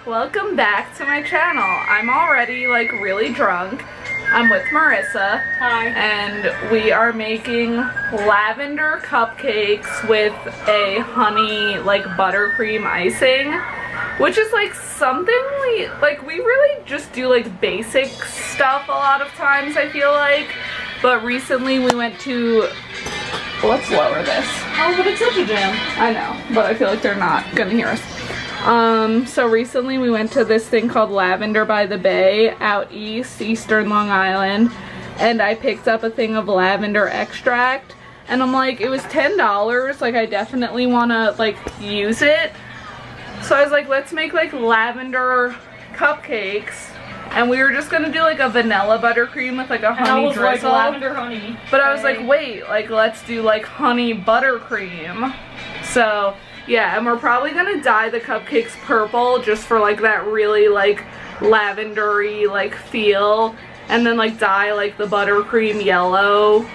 welcome back to my channel. I'm already like really drunk. I'm with Marissa. Hi. And we are making lavender cupcakes with a honey like buttercream icing, which is like something we really just do like basic stuff a lot of times, I feel like. But recently we went to, let's lower this. Oh, but it's such a jam. I know, but I feel like they're not gonna hear us. So recently we went to this thing called Lavender by the Bay out eastern Long Island, and I picked up a thing of lavender extract, and I'm like, it was $10, like I definitely wanna like use it. So I was like, let's make like lavender cupcakes. And we were just gonna do like a vanilla buttercream with like a honey drizzle. Like lavender honey. But I was like, wait, like let's do like honey buttercream. So yeah, and we're probably gonna dye the cupcakes purple just for like that really like lavendery like feel. And then like dye like the buttercream yellow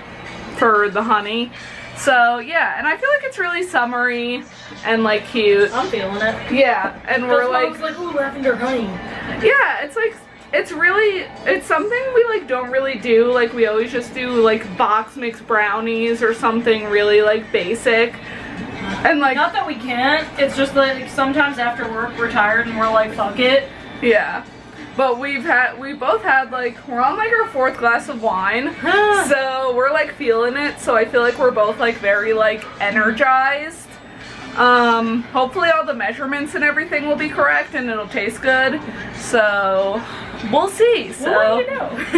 for the honey. So yeah, and I feel like it's really summery and like cute. I'm feeling it. Yeah, and we're like, I was like, ooh, lavender honey. Yeah, it's like, it's something we like don't really do. Like we always just do like box mix brownies or something really like basic. And like, not that we can't, it's just like sometimes after work we're tired and we're like, fuck it. Yeah. But we both had like, we're on like our 4th glass of wine. So we're like feeling it. So I feel like we're both like very like energized. Hopefully all the measurements and everything will be correct and it'll taste good. So we'll see. So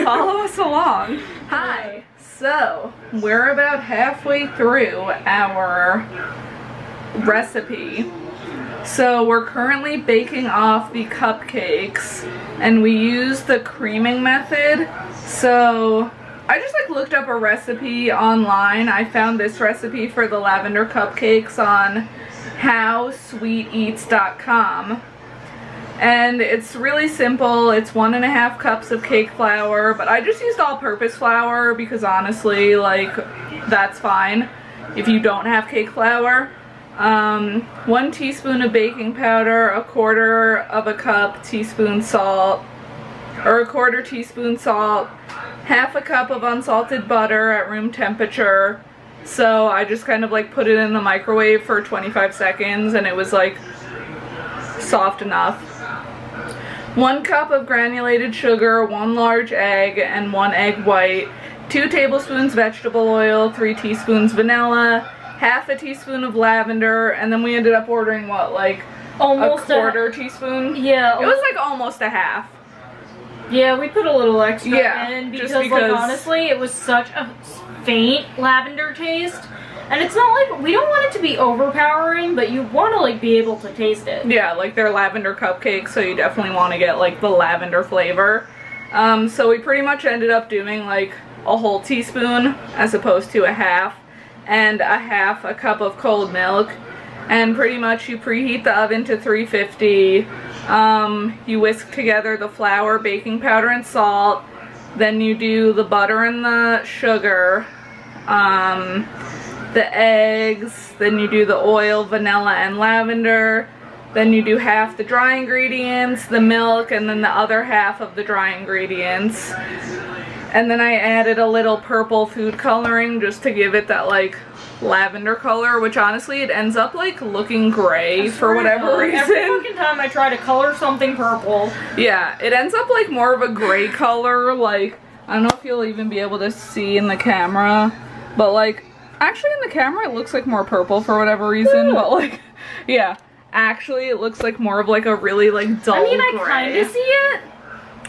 follow us along. Hi. So we're about halfway through our recipe. So we're currently baking off the cupcakes and we use the creaming method. So I just like looked up a recipe online. I found this recipe for the lavender cupcakes on howsweeteats.com. And it's really simple. It's 1.5 cups of cake flour, but I just used all-purpose flour because honestly, like, that's fine if you don't have cake flour. 1 teaspoon of baking powder, 1/4 cup teaspoon salt, or 1/4 teaspoon salt, 1/2 cup of unsalted butter at room temperature. So I just kind of like put it in the microwave for 25 seconds and it was like soft enough. 1 cup of granulated sugar, 1 large egg, and 1 egg white, 2 tablespoons vegetable oil, 3 teaspoons vanilla, 1/2 teaspoon of lavender, and then we ended up ordering what, like almost a 1/4 teaspoon? Yeah. It was like almost a half. Yeah, we put a little extra in because like honestly it was such a faint lavender taste. And it's not like, we don't want it to be overpowering, but you want to like be able to taste it. Yeah, like they're lavender cupcakes, so you definitely want to get like the lavender flavor. So we pretty much ended up doing like a whole teaspoon as opposed to a half, and 1/2 cup of cold milk. And pretty much you preheat the oven to 350. You whisk together the flour, baking powder, and salt. Then you do the butter and the sugar. The eggs, then you do the oil, vanilla, and lavender, then you do half the dry ingredients, the milk, and then the other half of the dry ingredients. And then I added a little purple food coloring just to give it that like lavender color, which honestly it ends up like looking gray for whatever reason. Every fucking time I try to color something purple. Yeah, it ends up like more of a gray color. Like, I don't know if you'll even be able to see in the camera, but like, actually in the camera it looks like more purple for whatever reason, but like, yeah, actually it looks like more of like a really like dull gray. I kinda see it.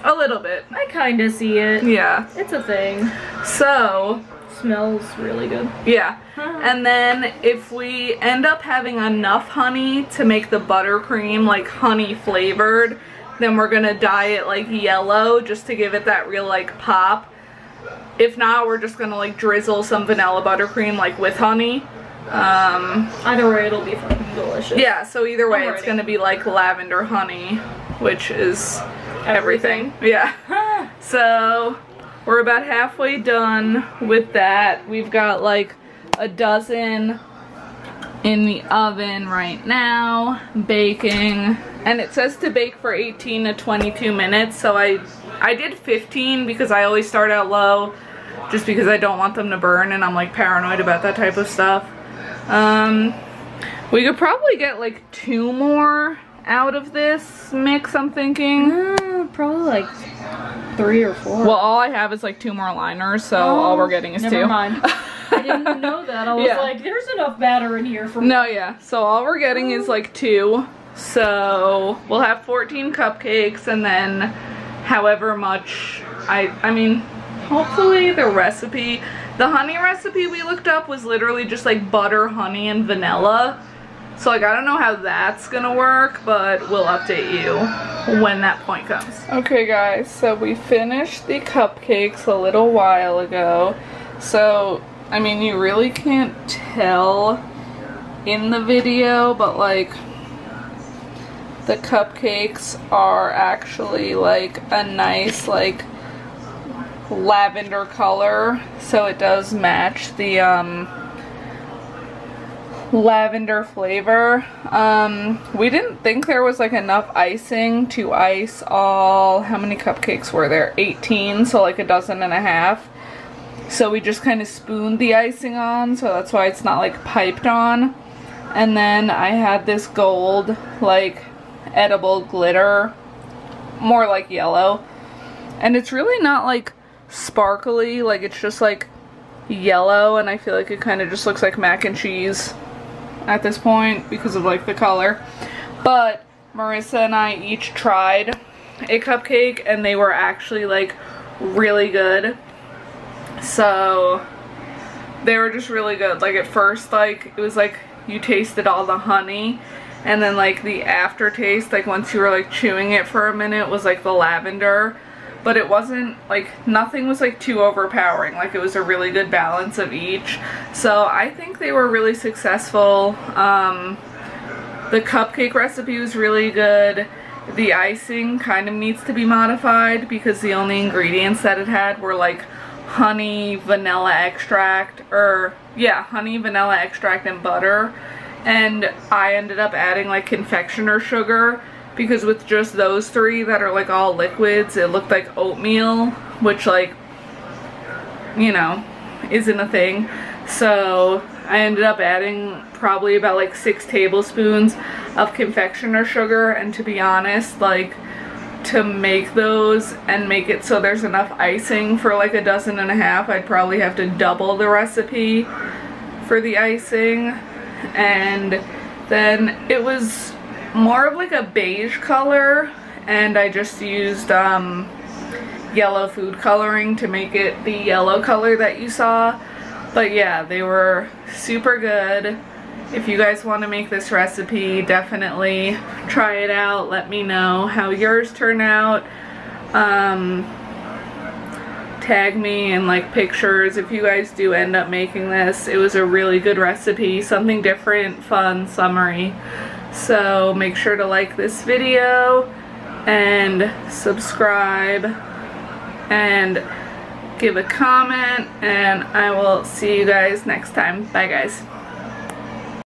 A little bit. I kinda see it. Yeah. It's a thing. So. Smells really good. Yeah. And then if we end up having enough honey to make the buttercream like honey flavored, then we're gonna dye it like yellow just to give it that real like pop. If not, we're just gonna like drizzle some vanilla buttercream like with honey. Either way, it'll be fucking delicious. Yeah, so either way it's gonna be like lavender honey, which is everything. Yeah. So we're about halfway done with that. We've got like a dozen in the oven right now, baking, And it says to bake for 18 to 22 minutes, so I did 15 because I always start out low just because I don't want them to burn and I'm like paranoid about that type of stuff. We could probably get like 2 more out of this mix, I'm thinking. Probably like 3 or 4. Well, all I have is like 2 more liners, so all we're getting is 2. Never mind. I didn't know that. I was like, there's enough batter in here for me. No, yeah. So all we're getting is like 2. So we'll have 14 cupcakes and then however much, I mean, hopefully the recipe, the honey recipe we looked up was literally just like butter, honey, and vanilla. So like I don't know how that's gonna work, but we'll update you when that point comes. Okay guys, so we finished the cupcakes a little while ago. So, I mean, you really can't tell in the video, but like the cupcakes are actually like a nice like lavender color, so it does match the lavender flavor. We didn't think there was like enough icing to ice all, how many cupcakes were there? 18, so like 12.5. So we just kind of spooned the icing on, so that's why it's not like piped on. And then I had this gold like edible glitter, more like yellow, and it's really not like sparkly, like it's just like yellow, and I feel like it kind of just looks like mac and cheese at this point because of like the color. But Marissa and I each tried a cupcake and they were actually like really good. So they were just really good. Like at first, like it was like you tasted all the honey, and then like the aftertaste, like once you were like chewing it for a minute, was like the lavender. But it wasn't like, nothing was like too overpowering. Like it was a really good balance of each. So I think they were really successful. The cupcake recipe was really good. The icing kind of needs to be modified because the only ingredients that it had were like honey, vanilla extract, or yeah, honey, vanilla extract, and butter. And I ended up adding like confectioner sugar, because with just those 3 that are like all liquids, it looked like oatmeal, which like, you know, isn't a thing. So I ended up adding probably about like 6 tablespoons of confectioner sugar, and to be honest, like to make those and make it so there's enough icing for like 12.5, I'd probably have to double the recipe for the icing. And then it was more of like a beige color, and I just used yellow food coloring to make it the yellow color that you saw. But yeah, they were super good. If you guys want to make this recipe, definitely try it out. Let me know how yours turn out. Tag me in like pictures if you guys do end up making this. It was a really good recipe, something different, fun, summery. So make sure to like this video and subscribe and give a comment, and I will see you guys next time. Bye guys.